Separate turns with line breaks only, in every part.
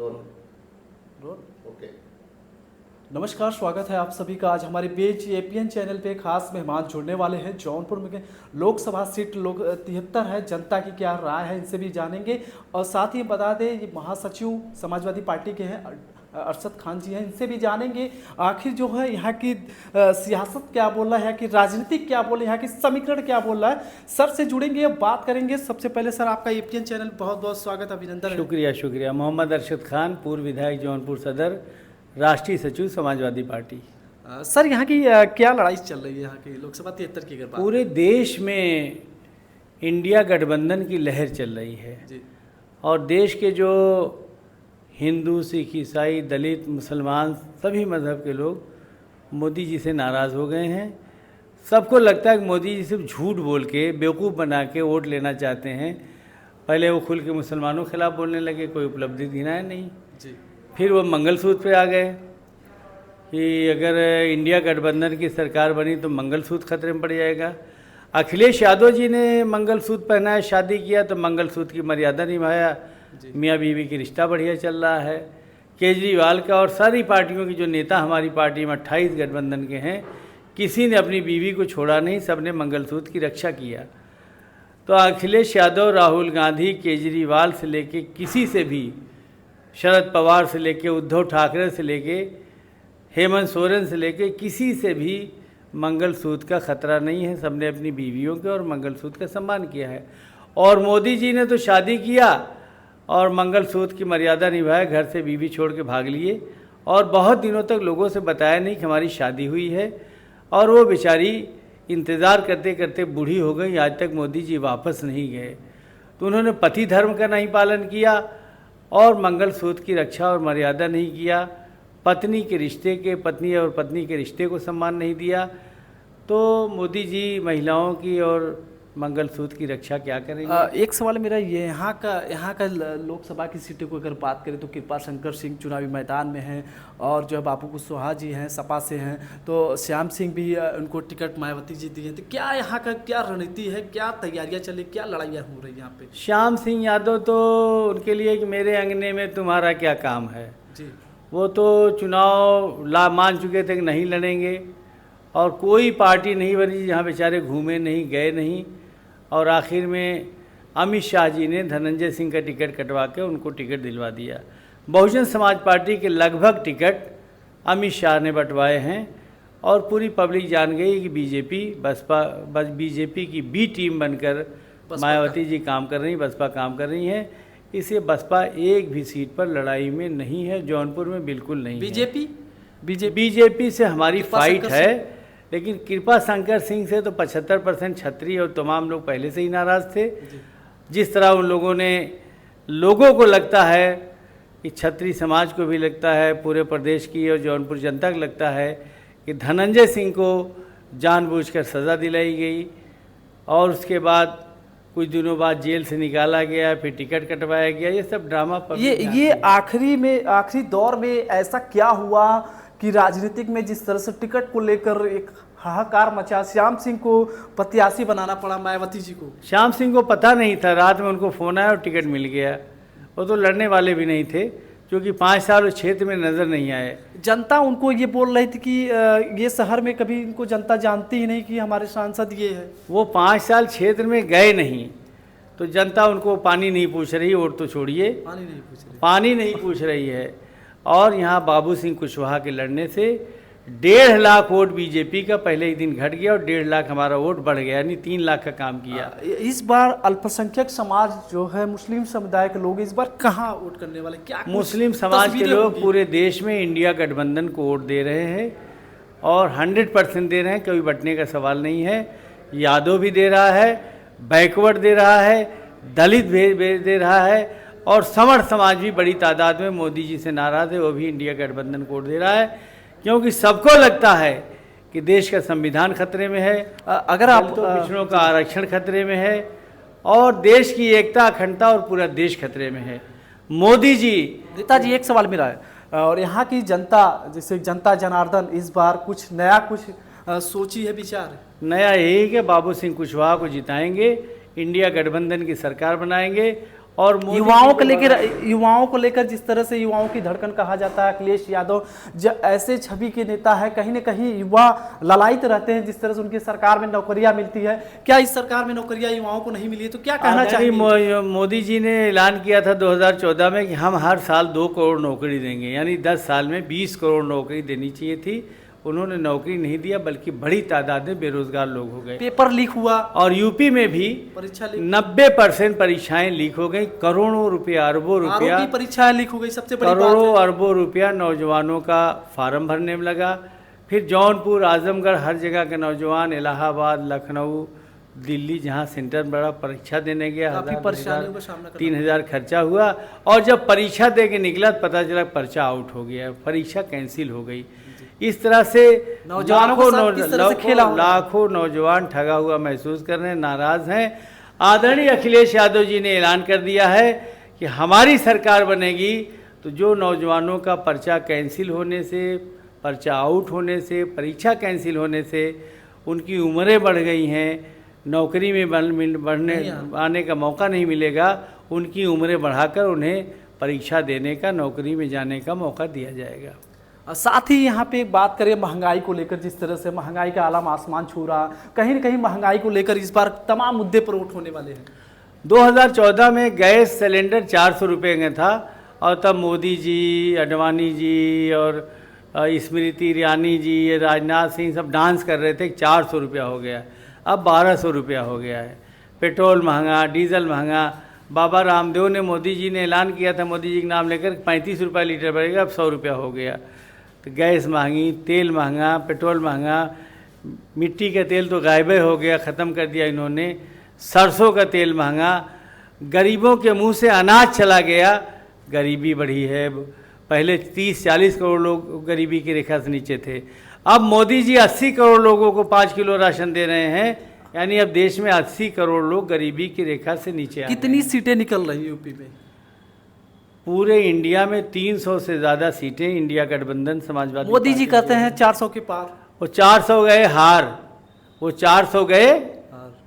Okay.
नमस्कार, स्वागत है आप सभी का। आज हमारे पेज एपीएन चैनल पे खास मेहमान जुड़ने वाले हैं। जौनपुर में लोकसभा सीट 73 है, जनता की क्या राय है इनसे भी जानेंगे। और साथ ही बता दें, ये महासचिव समाजवादी पार्टी के हैं अरशद खान जी हैं, इनसे भी जानेंगे आखिर जो है यहाँ की सियासत क्या बोल रहा है, यहाँ की राजनीति क्या बोल रही है, यहाँ की समीकरण क्या बोल रहा है। सर से जुड़ेंगे, बात करेंगे। सबसे पहले सर, आपका एपीएन चैनल बहुत बहुत स्वागत, अभिनंदन।
शुक्रिया। मोहम्मद अरशद खान, पूर्व विधायक जौनपुर सदर, राष्ट्रीय सचिव समाजवादी पार्टी।
सर, यहाँ की क्या लड़ाई चल रही है यहाँ की लोकसभा 73 की? अगर
पूरे देश में इंडिया गठबंधन की लहर चल रही है
जी।
और देश के जो हिंदू, सिख, ईसाई, दलित, मुसलमान सभी मज़हब के लोग मोदी जी से नाराज़ हो गए हैं। सबको लगता है कि मोदी जी सिर्फ झूठ बोल के, बेवकूफ़ बना के वोट लेना चाहते हैं। पहले वो खुल के मुसलमानों के खिलाफ बोलने लगे, कोई उपलब्धि गिनाया नहीं
जी।
फिर वो मंगलसूत्र पे आ गए कि अगर इंडिया गठबंधन की सरकार बनी तो मंगलसूत्र खतरे में पड़ जाएगा। अखिलेश यादव जी ने मंगलसूत्र पहनाया, शादी किया तो मंगलसूत्र की मर्यादा निभाया, मियाँ बीवी की रिश्ता बढ़िया चल रहा है। केजरीवाल का और सारी पार्टियों की जो नेता हमारी पार्टी में 28 गठबंधन के हैं, किसी ने अपनी बीवी को छोड़ा नहीं, सबने मंगलसूत्र की रक्षा किया। तो अखिलेश यादव, राहुल गांधी, केजरीवाल से लेके किसी से भी, शरद पवार से लेके उद्धव ठाकरे से लेके हेमंत सोरेन से लेके किसी से भी मंगलसूत्र का खतरा नहीं है। सबने अपनी बीवियों के और मंगलसूत्र का सम्मान किया है। और मोदी जी ने तो शादी किया और मंगलसूत्र की मर्यादा निभाया, घर से बीवी छोड़ के भाग लिए और बहुत दिनों तक लोगों से बताया नहीं कि हमारी शादी हुई है। और वो बेचारी इंतज़ार करते करते बूढ़ी हो गई, आज तक मोदी जी वापस नहीं गए। तो उन्होंने पति धर्म का नहीं पालन किया और मंगलसूत्र की रक्षा और मर्यादा नहीं किया, पत्नी के रिश्ते के, पत्नी और पत्नी के रिश्ते को सम्मान नहीं दिया। तो मोदी जी महिलाओं की और मंगलसूत्र की रक्षा क्या करेंगे?
एक सवाल मेरा ये, यहाँ का लोकसभा की सीटों को अगर बात करें तो कृपा शंकर सिंह चुनावी मैदान में हैं और जो है बाबू कुशवाहा जी हैं, सपा से हैं, तो श्याम सिंह भी उनको टिकट मायावती जी दी है। तो क्या यहाँ का क्या रणनीति है, क्या तैयारियाँ चली, क्या लड़ाइयाँ हो रही हैं यहाँ पे?
श्याम सिंह यादव तो उनके लिए कि मेरे अंगने में तुम्हारा क्या काम है
जी।
वो तो चुनाव मान चुके थे कि नहीं लड़ेंगे और कोई पार्टी नहीं बनी जहाँ बेचारे घूमे नहीं, गए नहीं। और आखिर में अमित शाह जी ने धनंजय सिंह का टिकट कटवा के उनको टिकट दिलवा दिया। बहुजन समाज पार्टी के लगभग टिकट अमित शाह ने बंटवाए हैं और पूरी पब्लिक जान गई कि बीजेपी की बी टीम बनकर मायावती जी काम कर रही, बसपा काम कर रही हैं। इससे बसपा एक भी सीट पर लड़ाई में नहीं है, जौनपुर में बिल्कुल नहीं। बीजेपी से हमारी फाइट है, लेकिन कृपा शंकर सिंह से तो 75% छत्री और तमाम लोग पहले से ही नाराज़ थे। जिस तरह उन लोगों ने, लोगों को लगता है कि छत्री समाज को भी लगता है, पूरे प्रदेश की और जौनपुर जनता को लगता है कि धनंजय सिंह को जानबूझकर सज़ा दिलाई गई और उसके बाद कुछ दिनों बाद जेल से निकाला गया, फिर टिकट कटवाया गया। ये सब ड्रामा।
ये आखिरी दौर में ऐसा क्या हुआ कि राजनीतिक में जिस तरह से टिकट को लेकर एक हाहाकार मचा, श्याम सिंह को प्रत्याशी बनाना पड़ा मायावती जी को?
श्याम सिंह को पता नहीं था, रात में उनको फ़ोन आया और टिकट मिल गया। वो तो लड़ने वाले भी नहीं थे क्योंकि 5 साल उस क्षेत्र में नज़र नहीं आए।
जनता उनको ये बोल रही थी कि ये शहर में कभी इनको जनता जानती ही नहीं कि हमारे सांसद ये है।
वो 5 साल क्षेत्र में गए नहीं तो जनता उनको पानी नहीं पूछ रही, वोट तो छोड़िए, पानी नहीं पूछ रही है। और यहाँ बाबू सिंह कुशवाहा के लड़ने से 1.5 लाख वोट बीजेपी का पहले ही दिन घट गया और 1.5 लाख हमारा वोट बढ़ गया, यानी 3 लाख का काम किया।
इस बार अल्पसंख्यक समाज जो है, मुस्लिम समुदाय के लोग इस बार कहाँ वोट करने वाले? क्या
मुस्लिम समाज के लोग पूरे देश में इंडिया गठबंधन को वोट दे रहे हैं और 100% दे रहे हैं, कोई बंटने का सवाल नहीं है। यादव भी दे रहा है, बैकवर्ड दे रहा है, दलित भी दे रहा है और समर्थ समाज भी बड़ी तादाद में मोदी जी से नाराज़ है, वो भी इंडिया गठबंधन को वोट दे रहा है क्योंकि सबको लगता है कि देश का संविधान खतरे में है, अगर आप तो पिछड़ों का आरक्षण खतरे में है और देश की एकता, अखंडता और पूरा देश खतरे में है। मोदी जी,
नेताजी, एक सवाल मेरा है और यहाँ की जनता, जैसे जनता जनार्दन इस बार कुछ नया सोची है, विचार है?
नया यही कि बाबू सिंह कुशवाहा को जिताएंगे, इंडिया गठबंधन की सरकार बनाएंगे और मोदी
युवाओं
जी
को लेकर जिस तरह से युवाओं की धड़कन कहा जाता है अखिलेश यादव ऐसे छवि के नेता है, कहीं ना कहीं युवा ललायित रहते हैं। जिस तरह से उनकी सरकार में नौकरियां मिलती है, क्या इस सरकार में नौकरियां युवाओं को नहीं मिली है? तो क्या कहना चाहिए?
मोदी जी ने ऐलान किया था 2014 में कि हम हर साल 2 करोड़ नौकरी देंगे, यानी 10 साल में 20 करोड़ नौकरी देनी चाहिए थी। उन्होंने नौकरी नहीं दिया, बल्कि बड़ी तादाद में बेरोजगार लोग हो गए।
पेपर लीक हुआ
और यूपी में भी
परीक्षा लीक,
90% परीक्षाएं लीक हो गई। करोड़ों रुपया, अरबों रुपया
की परीक्षाएं लीक हो गई। सबसे बड़ी
करोड़ों अरबों रुपया नौजवानों का फार्म भरने में लगा। फिर जौनपुर, आजमगढ़, हर जगह के नौजवान, इलाहाबाद, लखनऊ, दिल्ली, जहाँ सेंटर बड़ा, परीक्षा देने गया, 3,000 खर्चा हुआ। और जब परीक्षा दे के निकला तो पता चला पर्चा आउट हो गया, परीक्षा कैंसिल हो गई। इस तरह से लाखों नौजवान ठगा हुआ महसूस कर रहे हैं, नाराज हैं। आदरणीय अखिलेश यादव जी ने ऐलान कर दिया है कि हमारी सरकार बनेगी तो जो नौजवानों का पर्चा कैंसिल होने से, पर्चा आउट होने से, परीक्षा कैंसिल होने से उनकी उम्रें बढ़ गई हैं, नौकरी में बढ़ने आने का मौका नहीं मिलेगा, उनकी उम्रें बढ़ाकर उन्हें परीक्षा देने का, नौकरी में जाने का मौका दिया जाएगा।
साथ ही यहाँ पे एक बात करें महंगाई को लेकर, जिस तरह से महंगाई का आलम आसमान छू रहा, कहीं न कहीं महंगाई को लेकर इस बार तमाम मुद्दे पर वोट होने वाले हैं।
2014 में गैस सिलेंडर 400 रुपये का था और तब मोदी जी, अडवाणी जी और स्मृति ईरानी जी, राजनाथ सिंह सब डांस कर रहे थे, 400 रुपया हो गया। अब 1200 रुपया हो गया है। पेट्रोल महंगा, डीजल महंगा। बाबा रामदेव ने, मोदी जी ने ऐलान किया था, मोदी जी का नाम लेकर 35 रुपये लीटर बढ़ेगा, अब 100 रुपया हो गया। तो गैस महंगी, तेल महंगा, पेट्रोल महंगा, मिट्टी का तेल तो गायब हो गया, ख़त्म कर दिया इन्होंने। सरसों का तेल महंगा, गरीबों के मुंह से अनाज चला गया, गरीबी बढ़ी है। पहले 30-40 करोड़ लोग गरीबी की रेखा से नीचे थे, अब मोदी जी 80 करोड़ लोगों को 5 किलो राशन दे रहे हैं, यानी अब देश में 80 करोड़ लोग गरीबी की रेखा से नीचे आ गए।
कितनी सीटें निकल रही यूपी में?
पूरे इंडिया में 300 से ज़्यादा सीटें इंडिया गठबंधन समाजवादी,
मोदी जी कहते हैं 400 के पार।
वो 400 गए हार, वो 400 गए,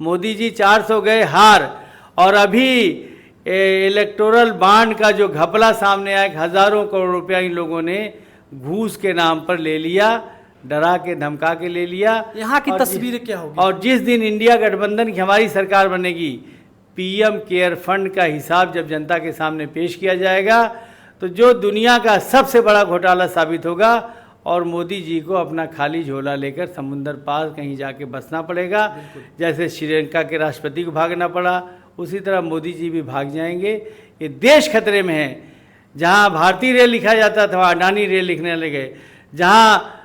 मोदी जी 400 गए हार। और अभी इलेक्टोरल बॉन्ड का जो घपला सामने आया, हज़ारों करोड़ रुपया इन लोगों ने घूस के नाम पर ले लिया, डरा के धमका के ले लिया।
यहाँ की तस्वीर क्या होगी?
और जिस दिन इंडिया गठबंधन की हमारी सरकार बनेगी, पीएम केयर फंड का हिसाब जब जनता के सामने पेश किया जाएगा तो जो दुनिया का सबसे बड़ा घोटाला साबित होगा और मोदी जी को अपना खाली झोला लेकर समुंदर पार कहीं जाके बसना पड़ेगा। जैसे श्रीलंका के राष्ट्रपति को भागना पड़ा, उसी तरह मोदी जी भी भाग जाएंगे। ये देश खतरे में है। जहाँ भारतीय रेल लिखा जाता था वहाँ अडानी रेल लिखने लगे, जहाँ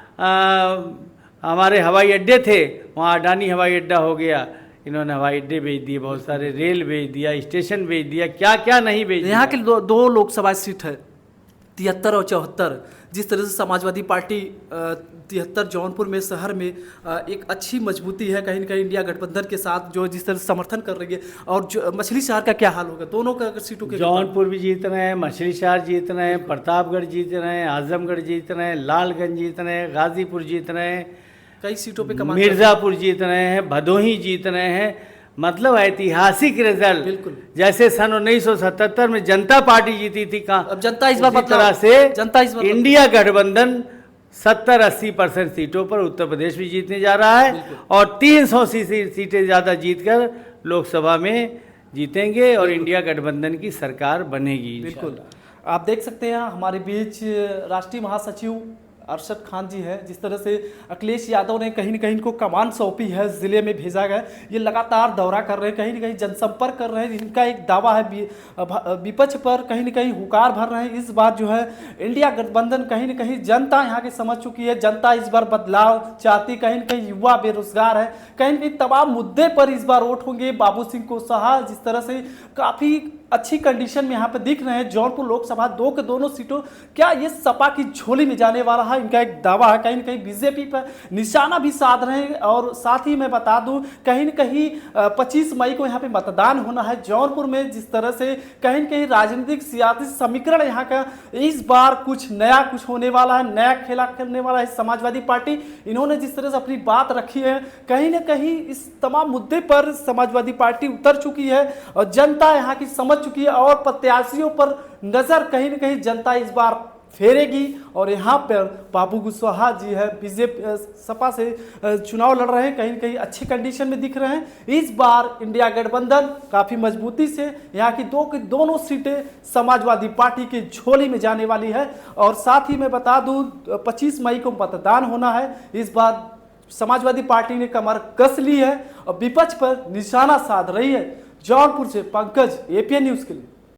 हमारे हवाई अड्डे थे वहाँ अडानी हवाई अड्डा हो गया। इन्होंने हवाई अड्डे बेच दिए, बहुत सारे रेल बेच दिया, स्टेशन बेच दिया, क्या क्या नहीं बेच दिया।
यहाँ के दो लोकसभा सीट है, 73 और 74। जिस तरह से समाजवादी पार्टी 73 जौनपुर में शहर में एक अच्छी मजबूती है, कहीं ना कहीं इंडिया गठबंधन के साथ जो जिस तरह से समर्थन कर रही है। और जो मछली शहर का क्या हाल होगा? दोनों का सीटों के,
जौनपुर भी जीत रहे हैं, मछली शहर जीत रहे हैं, प्रतापगढ़ जीत रहे हैं, आजमगढ़ जीत रहे हैं, लालगंज जीत रहे हैं, गाजीपुर जीत रहे हैं,
कई सीटों पे
मिर्ज़ापुर जीत रहे हैं, भदोही जीत रहे हैं। मतलब ऐतिहासिक रिजल्ट।
बिल्कुल,
जैसे सन 1977 में जनता पार्टी जीती थी, कहाँ
अब जनता इस बार
तरह से
जनता इस बार
इंडिया गठबंधन 70-80% सीटों पर उत्तर प्रदेश भी जीतने जा रहा है और 300 सीटें ज़्यादा जीतकर लोकसभा में जीतेंगे और इंडिया गठबंधन की सरकार बनेगी।
बिल्कुल, आप देख सकते हैं हमारे बीच राष्ट्रीय महासचिव अरशद खान जी है। जिस तरह से अखिलेश यादव ने कहीं ना कहीं इनको कमान सौंपी है, ज़िले में भेजा गया, ये लगातार दौरा कर रहे हैं, कहीं ना कहीं जनसंपर्क कर रहे हैं। इनका एक दावा है विपक्ष पर कहीं ना कहीं हुकार भर रहे हैं। इस बार जो है इंडिया गठबंधन कहीं ना कहीं जनता यहाँ की समझ चुकी है, जनता इस बार बदलाव चाहती, कहीं ना कहीं युवा बेरोजगार है, कहीं ना कहीं तमाम मुद्दे पर इस बार वोट होंगे। बाबू सिंह कुशवाहा जिस तरह से काफ़ी अच्छी कंडीशन में यहाँ पे दिख रहे हैं। जौनपुर लोकसभा 2 के दोनों सीटों, क्या ये सपा की झोली में जाने वाला है? इनका एक दावा है, कहीं ना कहीं बीजेपी पर निशाना भी साध रहे हैं। और साथ ही मैं बता दूं, कहीं ना कहीं 25 मई को यहाँ पे मतदान होना है जौनपुर में। जिस तरह से कहीं ना कहीं राजनीतिक सियासी समीकरण यहाँ का इस बार कुछ नया कुछ होने वाला है, नया खेला खेलने वाला है समाजवादी पार्टी। इन्होंने जिस तरह से अपनी बात रखी है, कहीं ना कहीं इस तमाम मुद्दे पर समाजवादी पार्टी उतर चुकी है और जनता यहाँ की समझ समझ चुकी है और प्रत्याशियों पर नजर कहीं न कहीं जनता इस बार फेरेगी। और यहाँ पर बाबू कुशवाहा जी है, बीजेपी सपा से चुनाव लड़ रहे हैं, कहीं न कहीं अच्छे कंडीशन में दिख रहे हैं। इस बार इंडिया गठबंधन काफ़ी मजबूती से यहाँ की दोनों सीटें समाजवादी पार्टी की झोली में जाने वाली है। और साथ ही मैं बता दूं 25 मई को मतदान होना है। इस बार समाजवादी पार्टी ने कमर कस ली है और विपक्ष पर निशाना साध रही है। जौनपुर से पंकज, एपीएन न्यूज़ के लिए।